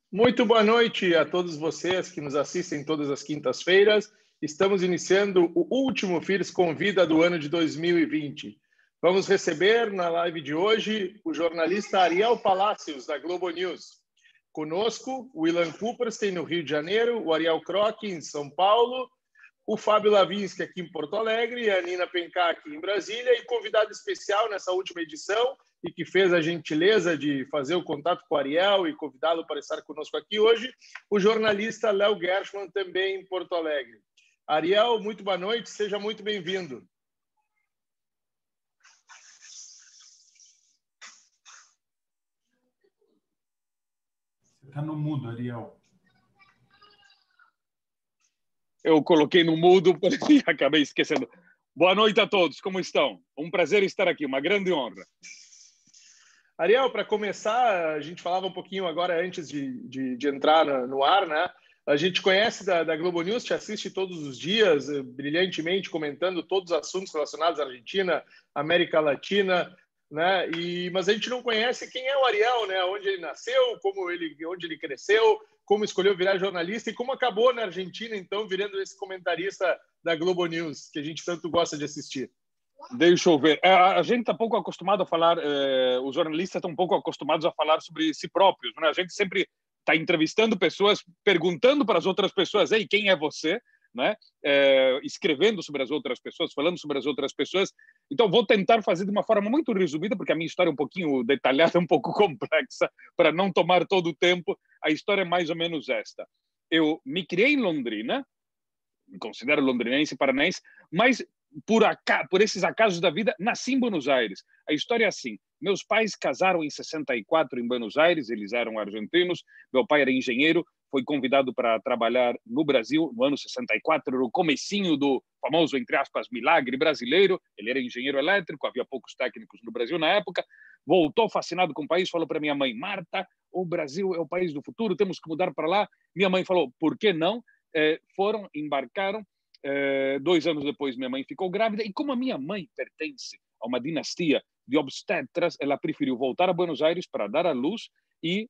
Muito boa noite a todos vocês que nos assistem todas as quintas-feiras. Estamos iniciando o último FIRS Convida do ano de 2020. Vamos receber na live de hoje o jornalista Ariel Palacios, da Globo News. Conosco, o Ilan Kuperstein, no Rio de Janeiro, o Ariel Kroc, em São Paulo, o Fábio Lavinsky, aqui em Porto Alegre, a Nina Pencar, aqui em Brasília, e convidado especial nessa última edição, e que fez a gentileza de fazer o contato com o Ariel e convidá-lo para estar conosco aqui hoje, o jornalista Léo Gershman, também em Porto Alegre. Ariel, muito boa noite, seja muito bem-vindo. Você está no mudo, Ariel. Eu coloquei no mudo e acabei esquecendo. Boa noite a todos, como estão? Um prazer estar aqui, uma grande honra. Ariel, para começar, a gente falava um pouquinho agora antes de entrar no ar, né? A gente conhece da Globo News, te assiste todos os dias, brilhantemente comentando todos os assuntos relacionados à Argentina, América Latina, né? Mas a gente não conhece quem é o Ariel, né? Onde ele nasceu, onde ele cresceu, como escolheu virar jornalista e como acabou na Argentina, então, virando esse comentarista da Globo News, que a gente tanto gosta de assistir. Deixa eu ver. A gente está pouco acostumado a falar, os jornalistas estão um pouco acostumados a falar sobre si próprios, né? A gente sempre está entrevistando pessoas, perguntando para as outras pessoas, ei, quem é você? Né? Escrevendo sobre as outras pessoas, falando sobre as outras pessoas. Então, vou tentar fazer de uma forma muito resumida, porque a minha história é um pouquinho detalhada, um pouco complexa, para não tomar todo o tempo. A história é mais ou menos esta. Eu me criei em Londrina, me considero londrinense, paranaense, mas por esses acasos da vida, nasci em Buenos Aires. A história é assim: meus pais casaram em 64 em Buenos Aires, eles eram argentinos, meu pai era engenheiro, foi convidado para trabalhar no Brasil no ano 64, no comecinho do famoso, entre aspas, milagre brasileiro. Ele era engenheiro elétrico, havia poucos técnicos no Brasil na época, voltou fascinado com o país, falou para minha mãe, Marta, o Brasil é o país do futuro, temos que mudar para lá. Minha mãe falou, por que não? Foram, embarcaram. 2 anos depois, minha mãe ficou grávida, e como a minha mãe pertence a uma dinastia de obstetras, ela preferiu voltar a Buenos Aires para dar à luz e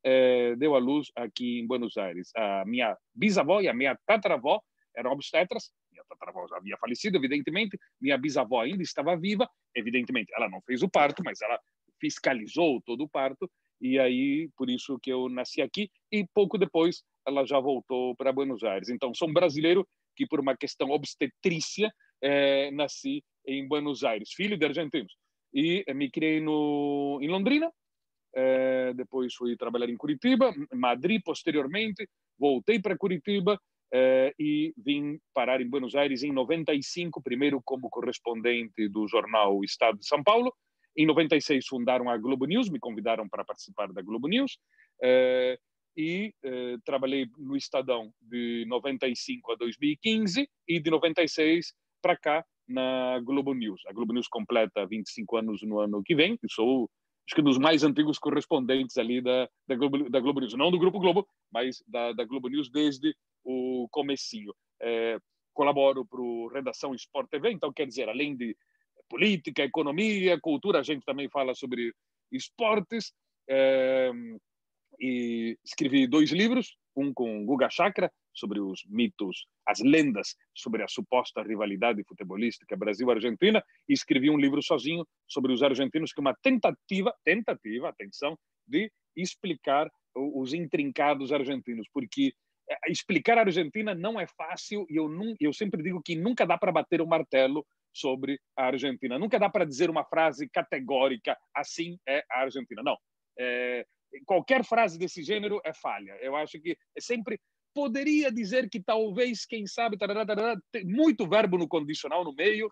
deu à luz aqui em Buenos Aires. A minha bisavó e a minha tataravó eram obstetras, minha tataravó já havia falecido, evidentemente, minha bisavó ainda estava viva, evidentemente, ela não fez o parto, mas ela fiscalizou todo o parto, e aí, por isso que eu nasci aqui, e pouco depois ela já voltou para Buenos Aires. Então, sou um brasileiro que, por uma questão obstetrícia, nasci em Buenos Aires, filho de argentinos. E me criei em Londrina, depois fui trabalhar em Curitiba, Madrid posteriormente, voltei para Curitiba e vim parar em Buenos Aires em 95, primeiro como correspondente do jornal Estado de São Paulo. Em 96 fundaram a Globo News, me convidaram para participar da Globo News, e trabalhei no Estadão de 95 a 2015 e de 96 para cá na Globo News. A Globo News completa 25 anos no ano que vem, e sou, acho que, dos mais antigos correspondentes ali da Globo News. Não do Grupo Globo, mas da Globo News desde o comecinho. Colaboro para o Redação Sport TV, então, quer dizer, além de política, economia, cultura, a gente também fala sobre esportes. E escrevi 2 livros, um com Guga Chakra, sobre os mitos, as lendas sobre a suposta rivalidade futebolística Brasil-Argentina, e escrevi um livro sozinho sobre os argentinos, que é uma tentativa, atenção, de explicar os intrincados argentinos, porque explicar a Argentina não é fácil, e eu sempre digo que nunca dá para bater o martelo sobre a Argentina, nunca dá para dizer uma frase categórica, assim é a Argentina, não. Qualquer frase desse gênero é falha. Eu acho que sempre poderia dizer que talvez, quem sabe, tem muito verbo no condicional no meio,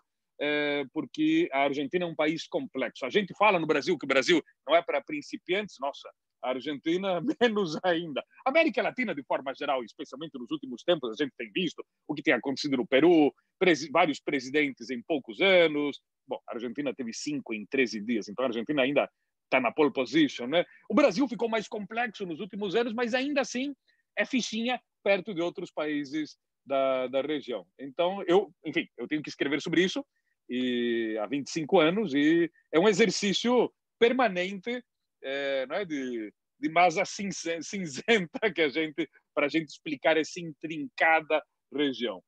porque a Argentina é um país complexo. A gente fala no Brasil que o Brasil não é para principiantes, nossa, a Argentina menos ainda. A América Latina, de forma geral, especialmente nos últimos tempos, a gente tem visto o que tem acontecido no Peru, vários presidentes em poucos anos. Bom, a Argentina teve 5 em 13 dias, então a Argentina ainda está na pole position, né? O Brasil ficou mais complexo nos últimos anos, mas ainda assim é fichinha perto de outros países da região. Então, eu tenho que escrever sobre isso há 25 anos, e é um exercício permanente, né, de de massa cinzenta que para a gente explicar essa intrincada região.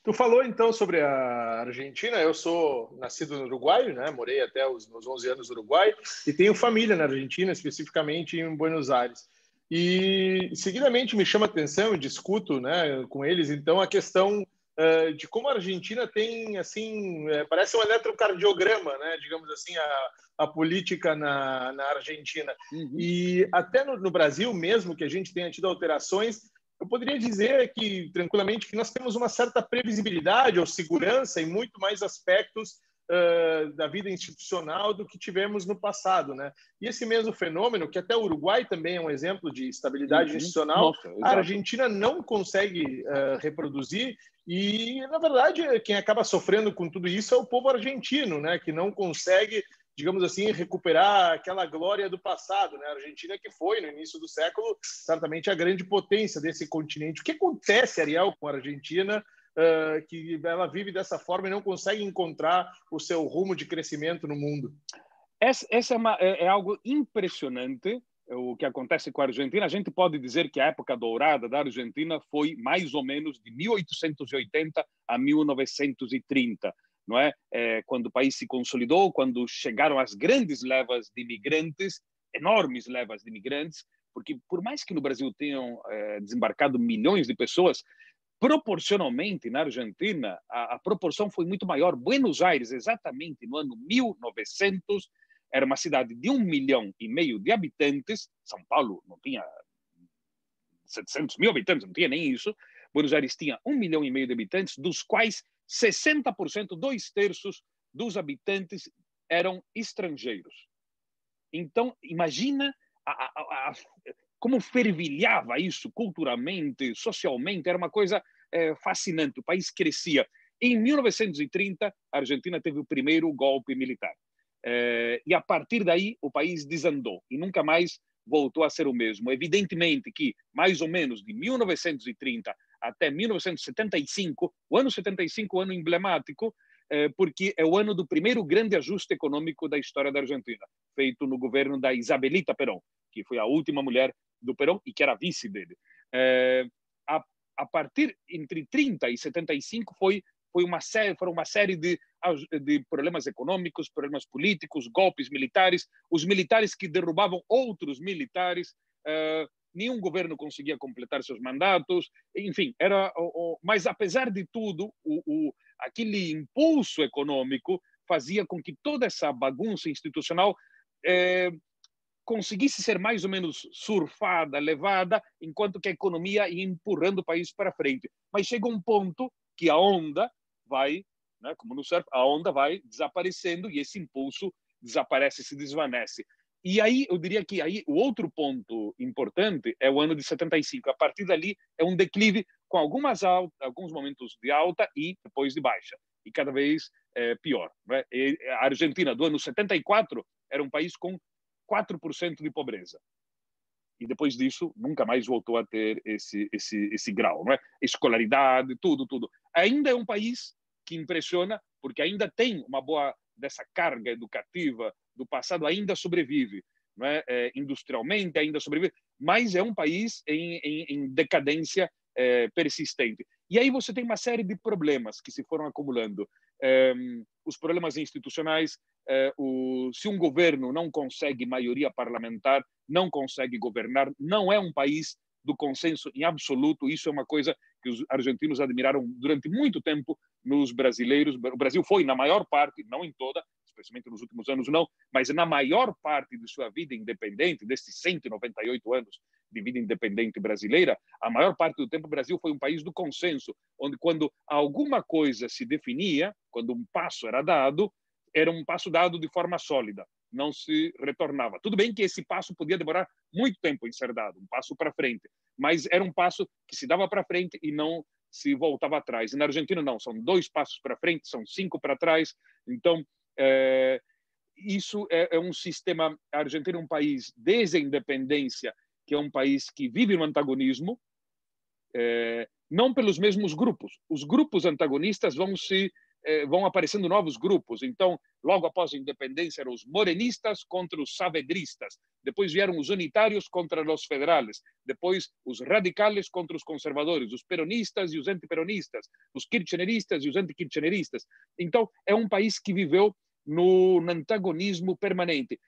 Tu falou, então, sobre a Argentina. Eu sou nascido no Uruguai, né? Morei até os meus 11 anos no Uruguai e tenho família na Argentina, especificamente em Buenos Aires. E, seguidamente, me chama a atenção e discuto, né, com eles, então, a questão de como a Argentina tem, assim, parece um eletrocardiograma, né, digamos assim, a política na Argentina. Uhum. E até no Brasil mesmo, que a gente tenha tido alterações, eu poderia dizer que, tranquilamente, que nós temos uma certa previsibilidade ou segurança em muito mais aspectos da vida institucional do que tivemos no passado, né? E esse mesmo fenômeno, que até o Uruguai também é um exemplo de estabilidade institucional, Nossa, a Argentina não consegue reproduzir e, na verdade, quem acaba sofrendo com tudo isso é o povo argentino, né? Que não consegue, digamos assim, recuperar aquela glória do passado, né? A Argentina que foi, no início do século, certamente a grande potência desse continente. O que acontece, Ariel, com a Argentina, que ela vive dessa forma e não consegue encontrar o seu rumo de crescimento no mundo? Essa é algo impressionante, o que acontece com a Argentina. A gente pode dizer que a época dourada da Argentina foi mais ou menos de 1880 a 1930. Não é? Quando o país se consolidou, quando chegaram as grandes levas de imigrantes, enormes levas de imigrantes, porque por mais que no Brasil tenham desembarcado milhões de pessoas, proporcionalmente na Argentina a proporção foi muito maior. Buenos Aires, exatamente no ano 1900, era uma cidade de 1,5 milhão de habitantes. São Paulo não tinha 700 mil habitantes, não tinha nem isso. Buenos Aires tinha 1,5 milhão de habitantes, dos quais 60%, 2/3 dos habitantes eram estrangeiros. Então, imagina como fervilhava isso culturalmente, socialmente, era uma coisa fascinante. O país crescia. Em 1930, a Argentina teve o primeiro golpe militar. E a partir daí, o país desandou e nunca mais voltou a ser o mesmo. Evidentemente que, mais ou menos de 1930 até 1975, o ano 75 é um ano emblemático, porque é o ano do primeiro grande ajuste econômico da história da Argentina, feito no governo da Isabelita Perón, que foi a última mulher do Perón e que era vice dele. A partir entre 30 e 75 foram uma série de problemas econômicos, problemas políticos, golpes militares, os militares que derrubavam outros militares. Nenhum governo conseguia completar seus mandatos, enfim, mas apesar de tudo, aquele impulso econômico fazia com que toda essa bagunça institucional conseguisse ser mais ou menos surfada, levada, enquanto que a economia ia empurrando o país para frente. Mas chega um ponto que a onda vai, né, como no surf, a onda vai desaparecendo e esse impulso desaparece, se desvanece. E aí, eu diria que aí o outro ponto importante é o ano de 75. A partir dali, é um declive com alguns momentos de alta e depois de baixa. E cada vez pior. Né? A Argentina, do ano 74, era um país com 4% de pobreza. E depois disso, nunca mais voltou a ter esse grau. Não é? Escolaridade, tudo. Ainda é um país que impressiona, porque ainda tem uma boa dessa carga educativa do passado, ainda sobrevive, não é? Industrialmente ainda sobrevive, mas é um país em decadência persistente. E aí você tem uma série de problemas que se foram acumulando. Os problemas institucionais, se um governo não consegue maioria parlamentar, não consegue governar, não é um país do consenso em absoluto. Isso é uma coisa que os argentinos admiraram durante muito tempo nos brasileiros. O Brasil foi, na maior parte, não em toda, especialmente nos últimos anos não, mas na maior parte de sua vida independente, desses 198 anos de vida independente brasileira, a maior parte do tempo o Brasil foi um país do consenso, onde quando alguma coisa se definia, quando um passo era um passo dado de forma sólida, não se retornava. Tudo bem que esse passo podia demorar muito tempo em ser dado, um passo para frente, mas era um passo que se dava para frente e não se voltava atrás. E na Argentina não, são 2 passos para frente, são 5 para trás. Então, isso é um sistema. A Argentina é um país, desde a independência, que é um país que vive no antagonismo, não pelos mesmos grupos. Os grupos antagonistas vão se vão aparecendo novos grupos. Então, logo após a independência, eram os morenistas contra os saavedristas. Depois vieram os unitários contra os federales. Depois, os radicales contra os conservadores, os peronistas e os antiperonistas, os kirchneristas e os antikirchneristas. Então, é um país que viveu no antagonismo permanente.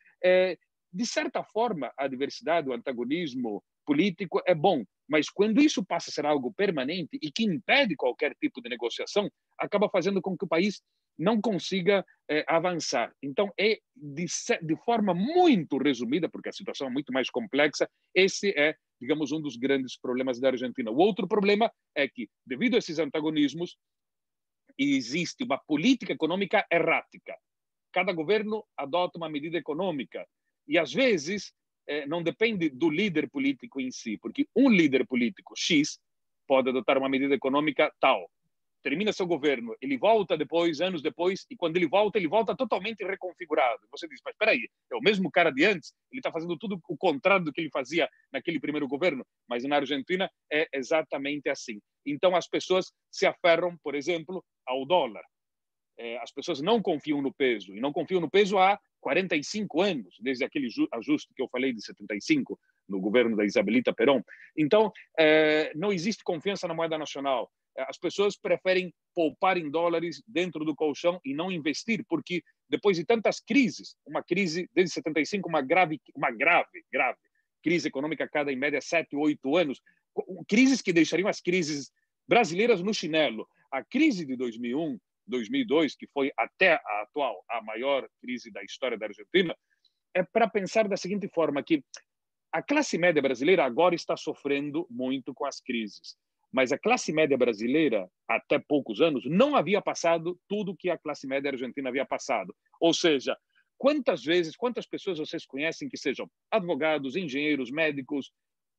De certa forma, a diversidade, o antagonismo político é bom, mas quando isso passa a ser algo permanente e que impede qualquer tipo de negociação, acaba fazendo com que o país não consiga avançar. Então, de forma muito resumida, porque a situação é muito mais complexa, esse é, digamos, um dos grandes problemas da Argentina. O outro problema é que, devido a esses antagonismos, existe uma política econômica errática. Cada governo adota uma medida econômica e, às vezes, não depende do líder político em si, porque um líder político X pode adotar uma medida econômica tal. Termina seu governo, ele volta depois, anos depois, e quando ele volta totalmente reconfigurado. Você diz, mas espera aí, é o mesmo cara de antes? Ele está fazendo tudo o contrário do que ele fazia naquele primeiro governo? Mas na Argentina é exatamente assim. Então as pessoas se aferram, por exemplo, ao dólar. As pessoas não confiam no peso, e não confiam no peso há 45 anos, desde aquele ajuste que eu falei de 75, no governo da Isabelita Perón. Então, não existe confiança na moeda nacional. As pessoas preferem poupar em dólares dentro do colchão e não investir, porque depois de tantas crises, uma crise desde 75, uma grave crise econômica a cada, em média, 7, 8 anos, crises que deixariam as crises brasileiras no chinelo. A crise de 2001, 2002, que foi até a atual a maior crise da história da Argentina, é para pensar da seguinte forma, que a classe média brasileira agora está sofrendo muito com as crises, mas a classe média brasileira, até poucos anos, não havia passado tudo que a classe média argentina havia passado. Ou seja, quantas pessoas vocês conhecem que sejam advogados, engenheiros, médicos,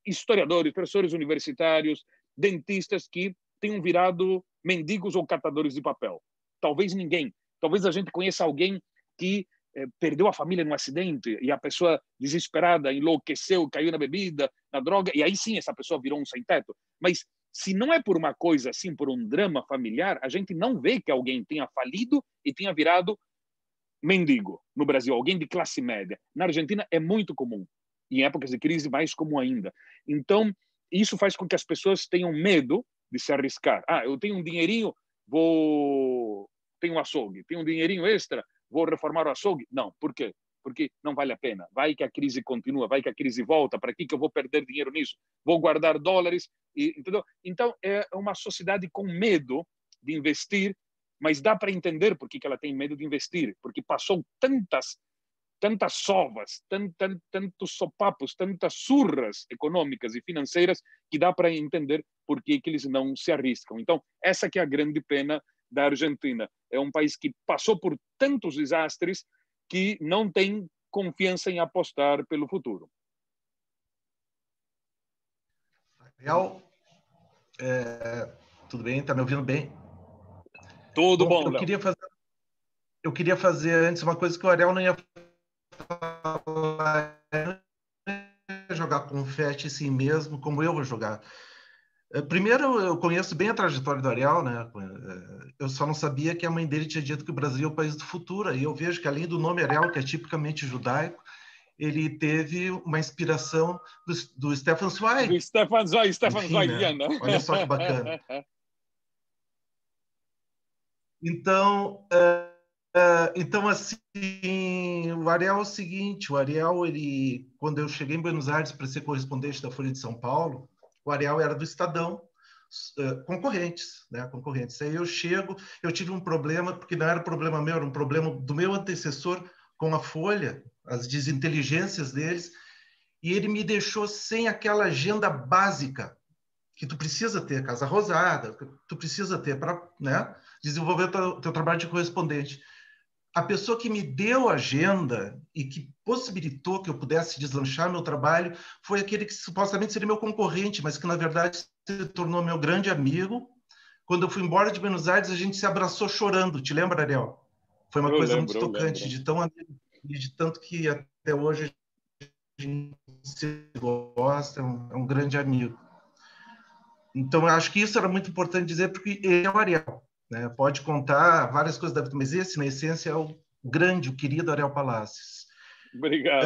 historiadores, professores universitários, dentistas que tenham virado mendigos ou catadores de papel? Talvez ninguém. Talvez a gente conheça alguém que perdeu a família num acidente e a pessoa desesperada enlouqueceu, caiu na bebida, na droga, e aí sim essa pessoa virou um sem-teto. Mas se não é por uma coisa assim, por um drama familiar, a gente não vê que alguém tenha falido e tenha virado mendigo no Brasil, alguém de classe média. Na Argentina é muito comum. Em épocas de crise, mais comum ainda. Então, isso faz com que as pessoas tenham medo de se arriscar. Eu tenho um dinheirinho, tenho um açougue, tenho um dinheirinho extra, vou reformar o açougue. Não, por quê? Porque não vale a pena. Vai que a crise continua, vai que a crise volta, para que eu vou perder dinheiro nisso? Vou guardar dólares, entendeu? Então, é uma sociedade com medo de investir, mas dá para entender por que ela tem medo de investir, porque passou tantas sovas, tantos sopapos, tantas surras econômicas e financeiras que dá para entender por que eles não se arriscam. Então, essa que é a grande pena da Argentina. É um país que passou por tantos desastres que não tem confiança em apostar pelo futuro. Ariel, tudo bem? Está me ouvindo bem? Tudo bom, Léo. Eu queria fazer antes uma coisa que o Ariel não ia falar, jogar confete assim mesmo, como eu vou jogar. Primeiro, eu conheço bem a trajetória do Ariel, né? Eu só não sabia que a mãe dele tinha dito que o Brasil é o país do futuro. E eu vejo que, além do nome Ariel, que é tipicamente judaico, ele teve uma inspiração do Stefan Zweig. Do Stefan Zweig, né? Olha só que bacana. Então, assim, o Ariel é o seguinte, ele, quando eu cheguei em Buenos Aires para ser correspondente da Folha de São Paulo, o Ariel era do Estadão, concorrentes, né? Concorrentes. Aí eu tive um problema, porque não era um problema meu, era um problema do meu antecessor com a Folha, as desinteligências deles, e ele me deixou sem aquela agenda básica que tu precisa ter, Casa Rosada, que tu precisa ter para, né, desenvolver o teu trabalho de correspondente. A pessoa que me deu a agenda e que possibilitou que eu pudesse deslanchar meu trabalho foi aquele que supostamente seria meu concorrente, mas que, na verdade, se tornou meu grande amigo. Quando eu fui embora de Buenos Aires, a gente se abraçou chorando. Te lembra, Ariel? Foi uma coisa muito tocante, de tão amigo, e de tanto que até hoje a gente se gosta, é um grande amigo. Então, eu acho que isso era muito importante dizer, porque ele é o Ariel. né? Pode contar várias coisas da vida, mas esse, na essência, é o grande, o querido Ariel Palacios. Obrigado.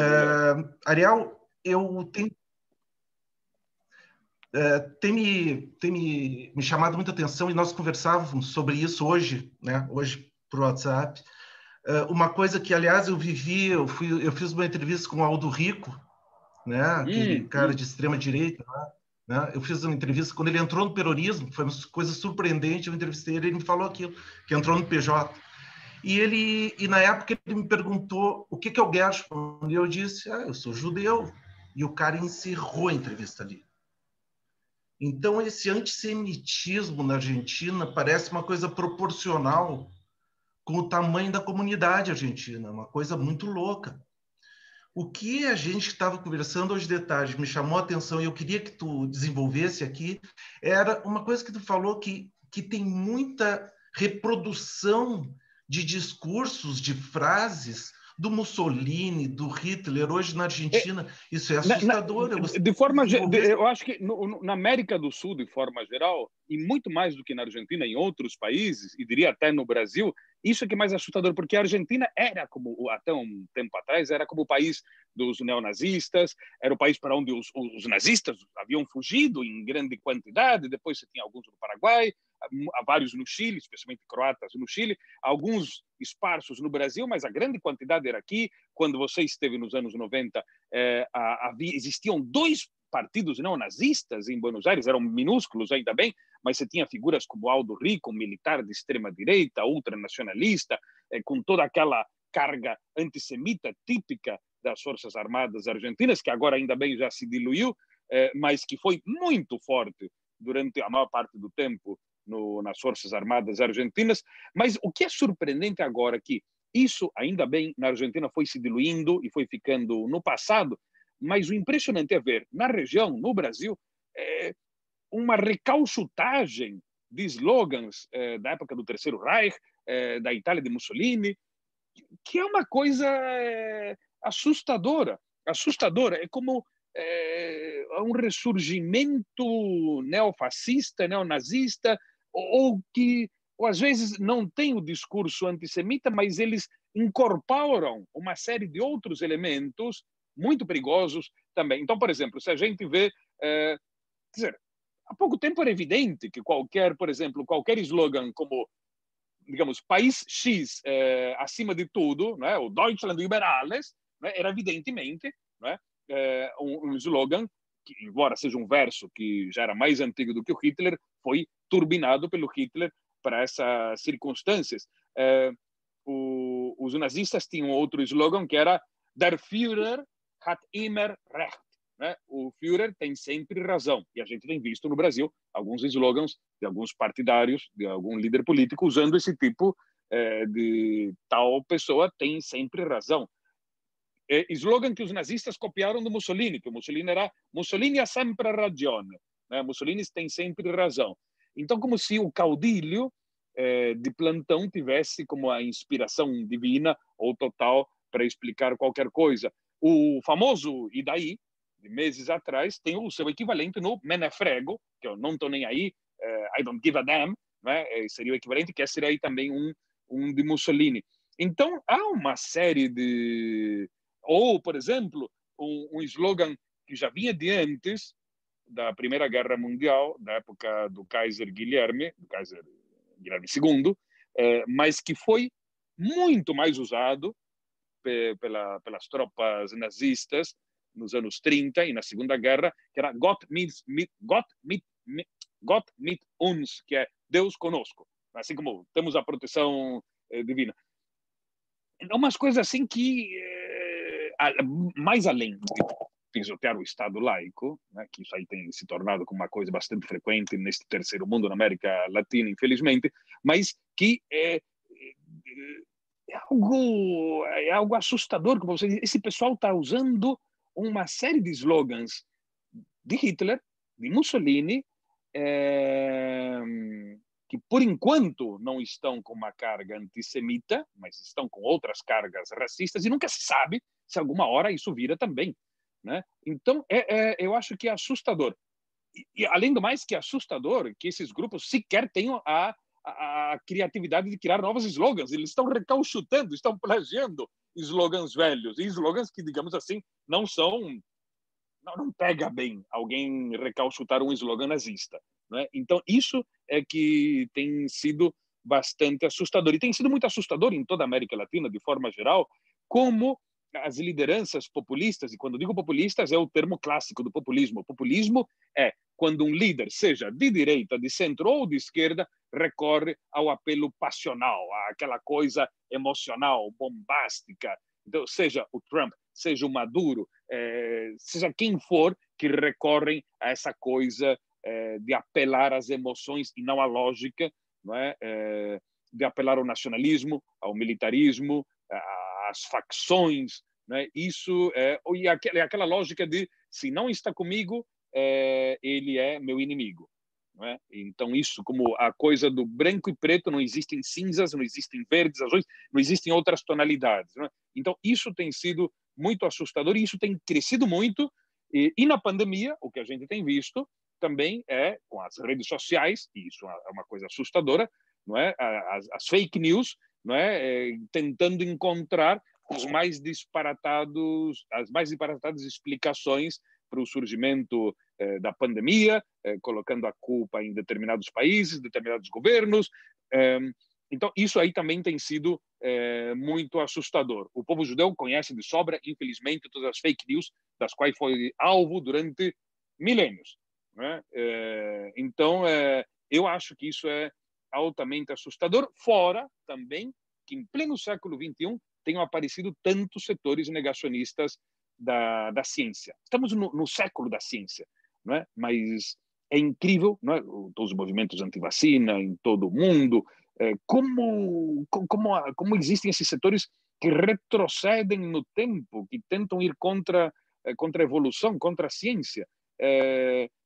Ariel, eu tenho me chamado muita atenção, e nós conversávamos sobre isso hoje, né? Hoje por WhatsApp. Uma coisa que, aliás, eu fiz uma entrevista com o Aldo Rico, né? Aquele cara de extrema direita, né? Eu fiz uma entrevista quando ele entrou no peronismo, foi uma coisa surpreendente. Eu entrevistei ele, ele me falou aquilo, que entrou no PJ. E na época ele me perguntou o que é o Gershon, e eu disse, eu sou judeu. E o cara encerrou a entrevista ali. Então, esse antissemitismo na Argentina parece uma coisa proporcional com o tamanho da comunidade argentina, uma coisa muito louca. O que a gente estava conversando hoje de tarde me chamou a atenção, e eu queria que tu desenvolvesse aqui, era uma coisa que tu falou que tem muita reprodução de discursos, de frases do Mussolini, do Hitler, hoje na Argentina. Isso é assustador. Eu acho que na América do Sul, de forma geral, e muito mais do que na Argentina, em outros países, e diria até no Brasil, isso é que é mais assustador, porque a Argentina era, como até um tempo atrás, era como o país dos neonazistas, era o país para onde os nazistas haviam fugido em grande quantidade, depois você tinha alguns no Paraguai, há vários no Chile, especialmente croatas no Chile, alguns esparsos no Brasil, mas a grande quantidade era aqui. Quando você esteve nos anos 90, existiam 2 partidos neonazistas em Buenos Aires, eram minúsculos ainda bem, mas você tinha figuras como Aldo Rico, um militar de extrema-direita, ultranacionalista, com toda aquela carga antissemita típica das Forças Armadas argentinas, que agora ainda bem já se diluiu, mas que foi muito forte durante a maior parte do tempo nas Forças Armadas argentinas. Mas o que é surpreendente agora é que isso, ainda bem, na Argentina foi se diluindo e foi ficando no passado, mas o impressionante é ver, na região, no Brasil, uma recalchutagem de slogans da época do Terceiro Reich, da Itália de Mussolini, que é uma coisa assustadora. É como um ressurgimento neofascista, neonazista, ou às vezes não tem o discurso antissemita, mas eles incorporam uma série de outros elementos muito perigosos também. Então, por exemplo, se a gente vê, quer dizer, há pouco tempo era evidente que por exemplo, qualquer slogan como, digamos, país X acima de tudo, né, o Deutschland über alles, né, era evidentemente, né, um slogan que, embora seja um verso que já era mais antigo do que o Hitler, foi turbinado pelo Hitler para essas circunstâncias. Os nazistas tinham outro slogan que era Der Führer hat immer recht. Né? O Führer tem sempre razão. E a gente tem visto no Brasil alguns slogans de alguns partidários, de algum líder político, usando esse tipo de tal pessoa tem sempre razão. Slogan que os nazistas copiaram do Mussolini, que o Mussolini era Mussolini ha sempre ragione, né? Mussolini tem sempre razão. Então, como se o caudilho de plantão tivesse como a inspiração divina ou total para explicar qualquer coisa. O famoso "e daí", de meses atrás, tem o seu equivalente no "me ne frego", que eu não estou nem aí, I don't give a damn, né? Seria o equivalente, que seria aí também um de Mussolini. Então, há uma série de... Ou, por exemplo, um slogan que já vinha de antes da Primeira Guerra Mundial, da época do Kaiser Guilherme II, mas que foi muito mais usado pelas tropas nazistas nos anos 30 e na Segunda Guerra, que era Gott mit uns, que é Deus conosco, assim como temos a proteção divina. Umas coisas assim que, mais além de pisotear o Estado laico, né, que isso aí tem se tornado como uma coisa bastante frequente neste terceiro mundo, na América Latina, infelizmente, mas que é algo assustador, como você diz. Esse pessoal está usando uma série de slogans de Hitler, de Mussolini, que por enquanto não estão com uma carga antissemita, mas estão com outras cargas racistas, e nunca se sabe se alguma hora isso vira também, né? Então, eu acho que é assustador. E além do mais que é assustador, que esses grupos sequer tenham a a criatividade de criar novos slogans. Eles estão recauchutando, estão plagiando slogans velhos, e slogans que, digamos assim, não pega bem alguém recauchutar um slogan nazista, né? Então, isso é que tem sido bastante assustador. E tem sido muito assustador em toda a América Latina, de forma geral, como as lideranças populistas, e quando digo populistas é o termo clássico do populismo. O populismo é quando um líder, seja de direita, de centro ou de esquerda, recorre ao apelo passional, àquela coisa emocional, bombástica. Então, seja o Trump, seja o Maduro, seja quem for, que recorrem a essa coisa de apelar às emoções e não à lógica, não é? De apelar ao nacionalismo, ao militarismo, às facções, né? Isso e aquela lógica de se não está comigo, ele é meu inimigo, não é? Então isso, como a coisa do branco e preto, não existem cinzas, não existem verdes, azuis, não existem outras tonalidades, não é? Então isso tem sido muito assustador e isso tem crescido muito, e na pandemia o que a gente tem visto também é com as redes sociais, e isso é uma coisa assustadora, não é? As fake news, não é? Tentando encontrar as mais disparatadas explicações para o surgimento da pandemia, colocando a culpa em determinados países, determinados governos. Então, isso aí também tem sido muito assustador. O povo judeu conhece de sobra, infelizmente, todas as fake news das quais foi alvo durante milênios, né? Então, eu acho que isso é altamente assustador, fora também que em pleno século XXI tenham aparecido tantos setores negacionistas da ciência. Estamos no século da ciência, não é? Mas é incrível, não é? Todos os movimentos anti-vacina em todo o mundo, como existem esses setores que retrocedem no tempo, que tentam ir contra a evolução, contra a ciência.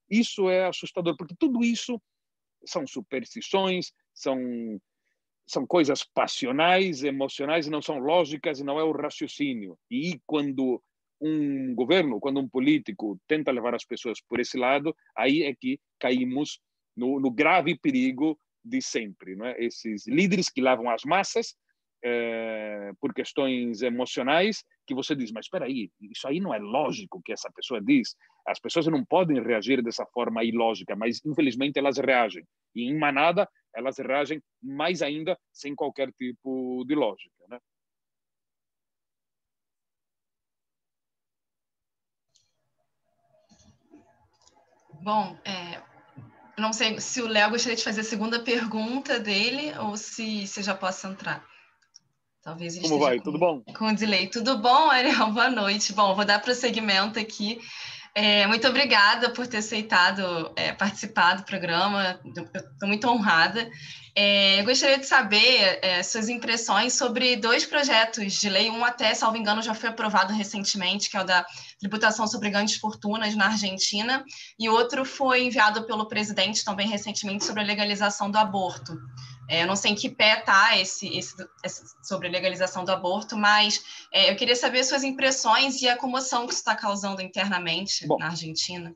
Isso é assustador, porque tudo isso são superstições, são coisas passionais, emocionais, e não são lógicas, e não é o raciocínio. E quando um governo, quando um político tenta levar as pessoas por esse lado, aí é que caímos no grave perigo de sempre, não é? Esses líderes que levam as massas por questões emocionais, que você diz, mas espera aí, isso aí não é lógico que essa pessoa diz. As pessoas não podem reagir dessa forma ilógica, mas infelizmente elas reagem. E em manada, elas reagem mais ainda sem qualquer tipo de lógica, né? Bom, não sei se o Léo gostaria de fazer a segunda pergunta dele ou se você já possa entrar. Talvez ele Como vai? esteja Tudo bom? com delay. Tudo bom, Ariel? Boa noite. Bom, vou dar prosseguimento aqui. Muito obrigada por ter aceitado participar do programa. Eu estou muito honrada. Eu gostaria de saber suas impressões sobre 2 projetos de lei. Um até, salvo engano, já foi aprovado recentemente, que é o da tributação sobre grandes fortunas na Argentina, e outro foi enviado pelo presidente também recentemente sobre a legalização do aborto. Eu não sei em que pé está esse sobre a legalização do aborto, mas eu queria saber suas impressões e a comoção que isso está causando internamente na Argentina.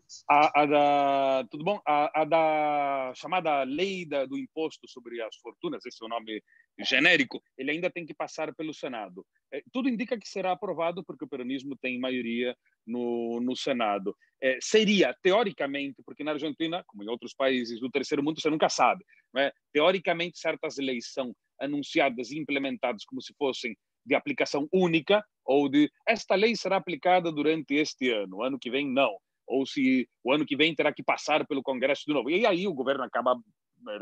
Tudo bom? A da chamada lei do imposto sobre as fortunas, esse é o nome genérico, ele ainda tem que passar pelo Senado. Tudo indica que será aprovado porque o peronismo tem maioria no Senado. Seria, teoricamente, porque na Argentina, como em outros países do terceiro mundo, você nunca sabe, não é? Teoricamente, certas leis são anunciadas e implementadas como se fossem de aplicação única, ou de esta lei será aplicada durante este ano, ano que vem não, ou se o ano que vem terá que passar pelo Congresso de novo. E aí o governo acaba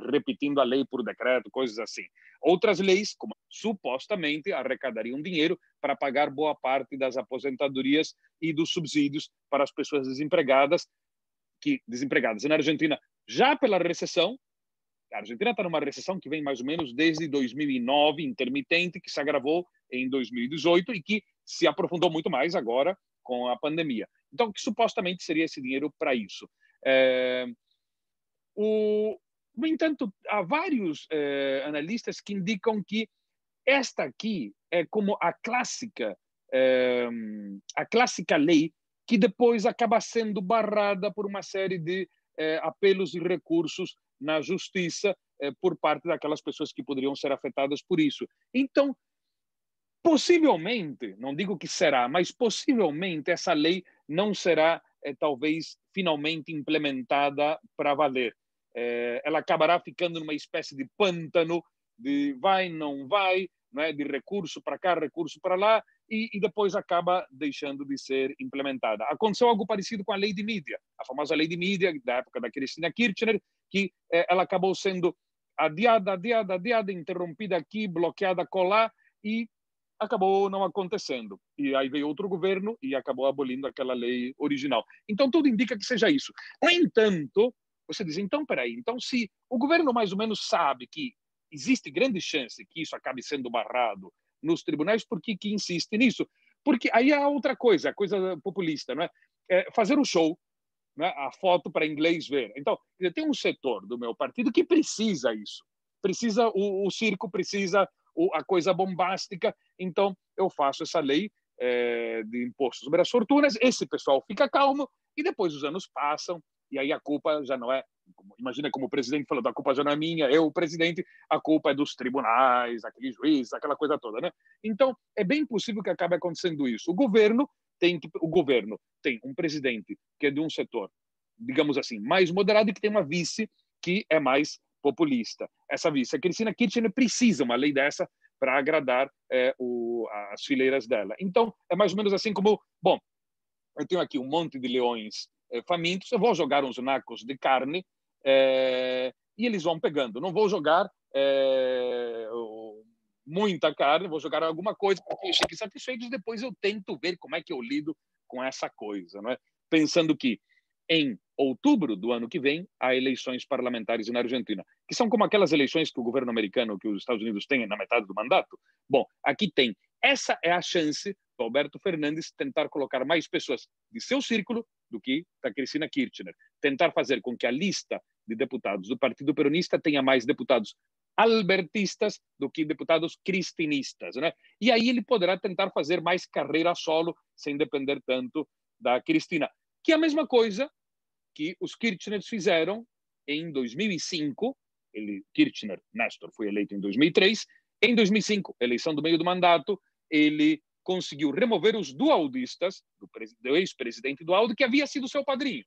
repetindo a lei por decreto, coisas assim. Outras leis, como supostamente arrecadariam dinheiro para pagar boa parte das aposentadorias e dos subsídios para as pessoas desempregadas, na Argentina, já pela recessão. A Argentina está numa recessão que vem mais ou menos desde 2009, intermitente, que se agravou em 2018 e que se aprofundou muito mais agora com a pandemia. Então, que supostamente seria esse dinheiro para isso. No entanto, há vários analistas que indicam que esta aqui é como a clássica lei que depois acaba sendo barrada por uma série de apelos e recursos na justiça, por parte daquelas pessoas que poderiam ser afetadas por isso. Então, possivelmente, não digo que será, mas possivelmente essa lei não será, talvez, finalmente implementada para valer. Ela acabará ficando numa espécie de pântano de vai, não vai, não é? De recurso para cá, recurso para lá, e depois acaba deixando de ser implementada. Aconteceu algo parecido com a lei de mídia, a famosa lei de mídia da época da Cristina Kirchner, que ela acabou sendo adiada, interrompida aqui, bloqueada acolá, e acabou não acontecendo. E aí veio outro governo e acabou abolindo aquela lei original. Então, tudo indica que seja isso. No entanto, você diz, então, peraí, então se o governo mais ou menos sabe que existe grande chance que isso acabe sendo barrado nos tribunais, por que insiste nisso? Porque aí há outra coisa, a coisa populista, não é? Fazer o show, né? A foto para inglês ver. Então, tem um setor do meu partido que precisa isso. Precisa o circo, precisa a coisa bombástica. Então, eu faço essa lei de imposto sobre as fortunas, esse pessoal fica calmo e depois os anos passam e aí a culpa já não é, imagina como o presidente falou, a culpa já não é minha, eu, o presidente, a culpa é dos tribunais, aquele juiz, aquela coisa toda, né? Então, é bem possível que acabe acontecendo isso. O governo tem um presidente que é de um setor, digamos assim, mais moderado e que tem uma vice que é mais populista. Essa vice, a Cristina Kirchner, precisa uma lei dessa para agradar as fileiras dela. Então, é mais ou menos assim como, bom, eu tenho aqui um monte de leões famintos, eu vou jogar uns nacos de carne e eles vão pegando. Não vou jogar muita carne, vou jogar alguma coisa porque eles fiquem satisfeitos, depois eu tento ver como é que eu lido com essa coisa, não é? Pensando que em outubro do ano que vem há eleições parlamentares na Argentina, que são como aquelas eleições que o governo americano, que os Estados Unidos têm na metade do mandato. Bom, aqui tem. Essa é a chance do Alberto Fernandes tentar colocar mais pessoas de seu círculo do que da Cristina Kirchner. Tentar fazer com que a lista de deputados do Partido Peronista tenha mais deputados albertistas do que deputados cristinistas, né? E aí ele poderá tentar fazer mais carreira solo, sem depender tanto da Cristina. Que é a mesma coisa que os Kirchners fizeram em 2005. Kirchner, Néstor, foi eleito em 2003. Em 2005, eleição do meio do mandato, ele conseguiu remover os dualdistas, do ex-presidente Dualde, que havia sido seu padrinho.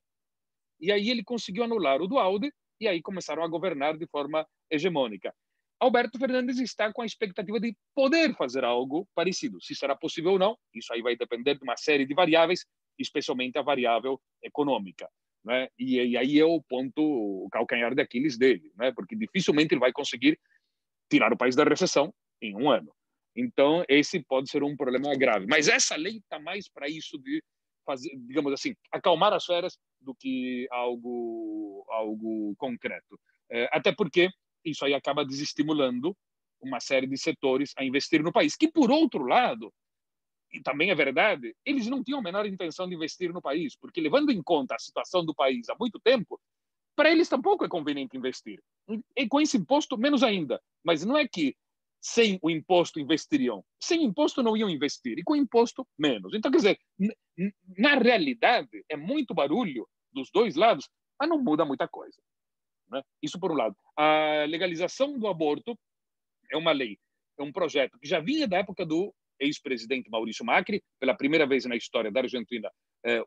E aí ele conseguiu anular o Dualde, e aí começaram a governar de forma hegemônica. Alberto Fernandes está com a expectativa de poder fazer algo parecido. Se será possível ou não, isso aí vai depender de uma série de variáveis, especialmente a variável econômica, né? E aí é o ponto, o calcanhar de Aquiles dele, né? Porque dificilmente ele vai conseguir tirar o país da recessão em um ano. Então, esse pode ser um problema grave. Mas essa lei está mais para isso de fazer, digamos assim, acalmar as feras do que algo concreto. Até porque isso aí acaba desestimulando uma série de setores a investir no país, que, por outro lado, e também é verdade, eles não tinham a menor intenção de investir no país, porque, levando em conta a situação do país há muito tempo, para eles tampouco é conveniente investir. E com esse imposto, menos ainda. Mas não é que sem o imposto investiriam. Sem imposto não iam investir. E com imposto, menos. Então, quer dizer, na realidade, é muito barulho dos dois lados, mas não muda muita coisa, né? Isso por um lado. A legalização do aborto é uma lei, é um projeto que já vinha da época do ex-presidente Maurício Macri. Pela primeira vez na história da Argentina,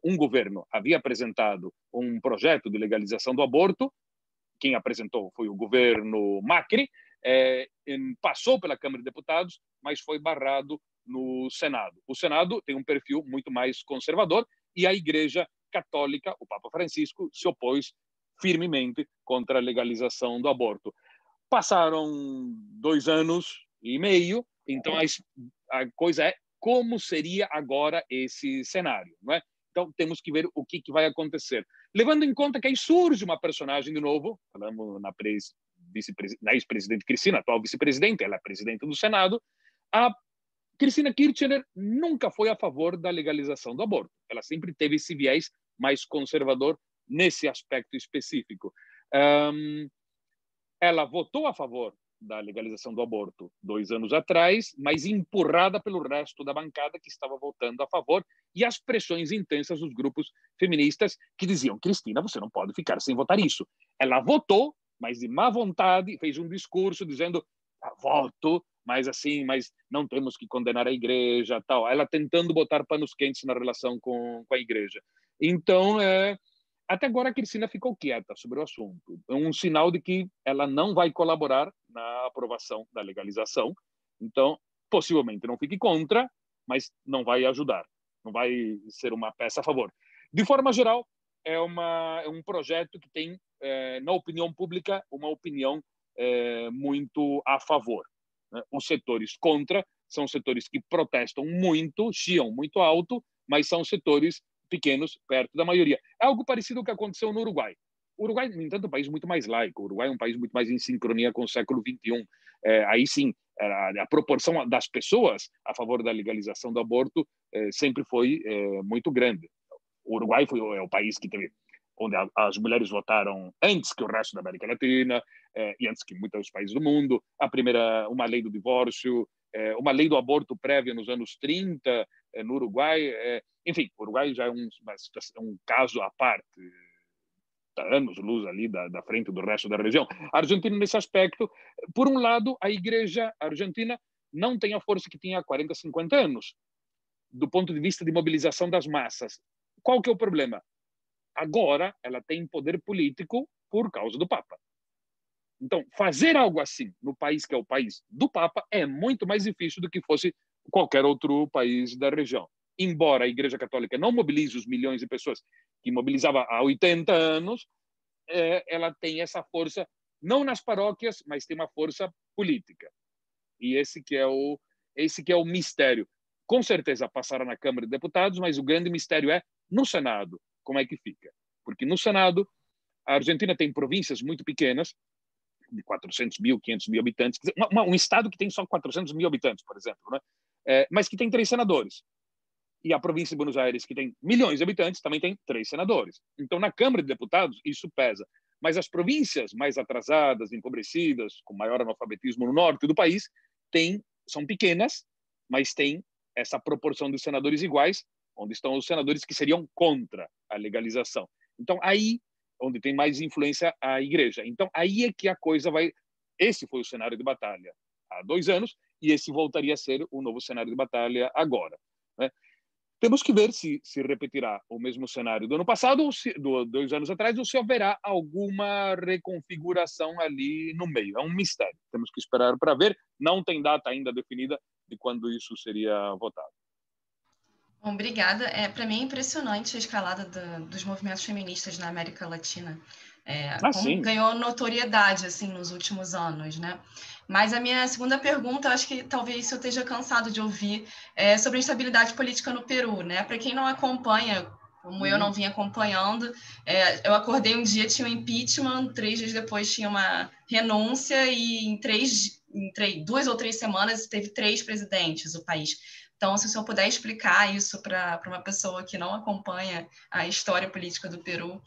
um governo havia apresentado um projeto de legalização do aborto. Quem apresentou foi o governo Macri, passou pela Câmara de Deputados, mas foi barrado no Senado. O Senado tem um perfil muito mais conservador e a Igreja Católica, o Papa Francisco, se opôs firmemente contra a legalização do aborto. Passaram 2 anos e meio, então a coisa é como seria agora esse cenário, não é? Então, temos que ver o que vai acontecer. Levando em conta que aí surge uma personagem de novo, falamos na ex-presidente Cristina, atual vice-presidente, ela é presidente do Senado. A Cristina Kirchner nunca foi a favor da legalização do aborto. Ela sempre teve esse viés mais conservador nesse aspecto específico. Ela votou a favor da legalização do aborto 2 anos atrás, mas empurrada pelo resto da bancada que estava votando a favor, e as pressões intensas dos grupos feministas que diziam: Cristina, você não pode ficar sem votar isso. Ela votou, mas de má vontade, fez um discurso dizendo voto, mas assim, mas não temos que condenar a igreja, tal. Ela tentando botar panos quentes na relação com a igreja. Então, até agora a Cristina ficou quieta sobre o assunto. É um sinal de que ela não vai colaborar na aprovação da legalização. Então, possivelmente não fique contra, mas não vai ajudar. Não vai ser uma peça a favor. De forma geral, é um projeto que tem, na opinião pública, uma opinião muito a favor. Né? Os setores contra são setores que protestam muito, chiam muito alto, mas são setores pequenos, perto da maioria. É algo parecido com o que aconteceu no Uruguai. O Uruguai, no entanto, é um país muito mais laico. O Uruguai é um país muito mais em sincronia com o século XXI. Aí sim, a proporção das pessoas a favor da legalização do aborto sempre foi muito grande. O Uruguai é o país que teve, onde as mulheres votaram antes que o resto da América Latina e antes que muitos países do mundo. Uma lei do divórcio, uma lei do aborto prévia nos anos 30 no Uruguai. Enfim, o Uruguai já é um caso à parte, anos-luz ali da frente do resto da região. A Argentina, nesse aspecto, por um lado, a igreja argentina não tem a força que tinha há 40, 50 anos, do ponto de vista de mobilização das massas. Qual que é o problema? Agora ela tem poder político por causa do Papa. Então, fazer algo assim no país que é o país do Papa é muito mais difícil do que fosse qualquer outro país da região. Embora a Igreja Católica não mobilize os milhões de pessoas que mobilizava há 80 anos, ela tem essa força, não nas paróquias, mas tem uma força política. E esse que é o mistério. Com certeza passará na Câmara de Deputados, mas o grande mistério é no Senado, como é que fica? Porque no Senado, a Argentina tem províncias muito pequenas, de 400 mil, 500 mil habitantes, um estado que tem só 400 mil habitantes, por exemplo, né? Mas que tem 3 senadores. E a província de Buenos Aires, que tem milhões de habitantes, também tem 3 senadores. Então, na Câmara de Deputados, isso pesa. Mas as províncias mais atrasadas, empobrecidas, com maior analfabetismo no norte do país, são pequenas, mas têm essa proporção de senadores iguais, onde estão os senadores que seriam contra a legalização. Então, aí onde tem mais influência a igreja. Então, aí é que a coisa vai... Esse foi o cenário de batalha há 2 anos, e esse voltaria a ser o novo cenário de batalha agora. Né? Temos que ver se repetirá o mesmo cenário do ano passado, ou 2 anos atrás, ou se haverá alguma reconfiguração ali no meio. É um mistério. Temos que esperar para ver. Não tem data ainda definida de quando isso seria votado. Bom, obrigada. Para mim é impressionante a escalada dos movimentos feministas na América Latina. Como ganhou notoriedade assim, nos últimos anos, né? Mas a minha segunda pergunta, eu acho que talvez eu esteja cansado de ouvir, sobre a instabilidade política no Peru, né? Para quem não acompanha, como eu não vim acompanhando, eu acordei um dia, tinha um impeachment, 3 dias depois tinha uma renúncia e em 2 ou 3 semanas teve 3 presidentes o país. Então, se o senhor puder explicar isso para uma pessoa que não acompanha a história política do Peru.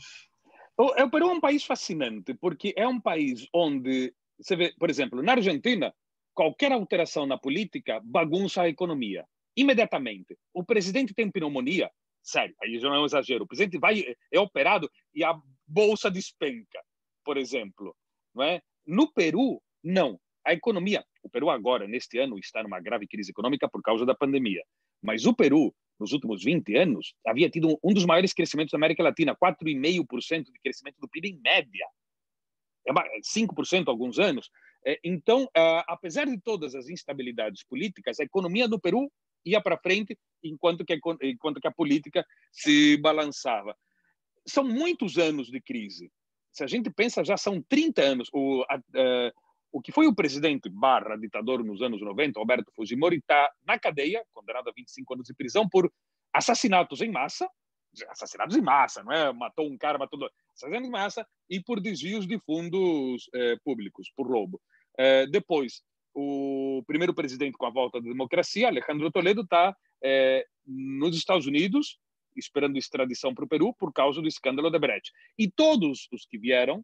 O Peru é um país fascinante, porque é um país onde, você vê, por exemplo, na Argentina, qualquer alteração na política bagunça a economia. Imediatamente. O presidente tem pneumonia, sério, aí já não é um exagero, o presidente é operado e a bolsa despenca, por exemplo. Não é? No Peru, não. A economia, o Peru agora, neste ano, está numa grave crise econômica por causa da pandemia. Mas o Peru, nos últimos 20 anos, havia tido um dos maiores crescimentos da América Latina, 4,5% de crescimento do PIB em média. 5% há alguns anos. Então, apesar de todas as instabilidades políticas, a economia do Peru ia para frente, enquanto que a política se balançava. São muitos anos de crise. Se a gente pensa, já são 30 anos. O que foi o presidente / ditador nos anos 90, Alberto Fujimori, está na cadeia, condenado a 25 anos de prisão por assassinatos em massa, não é? Matou um cara, matou dois, assassinatos em massa, e por desvios de fundos públicos, por roubo. Depois, o primeiro presidente com a volta da democracia, Alejandro Toledo, está nos Estados Unidos, esperando extradição para o Peru por causa do escândalo Odebrecht. E todos os que vieram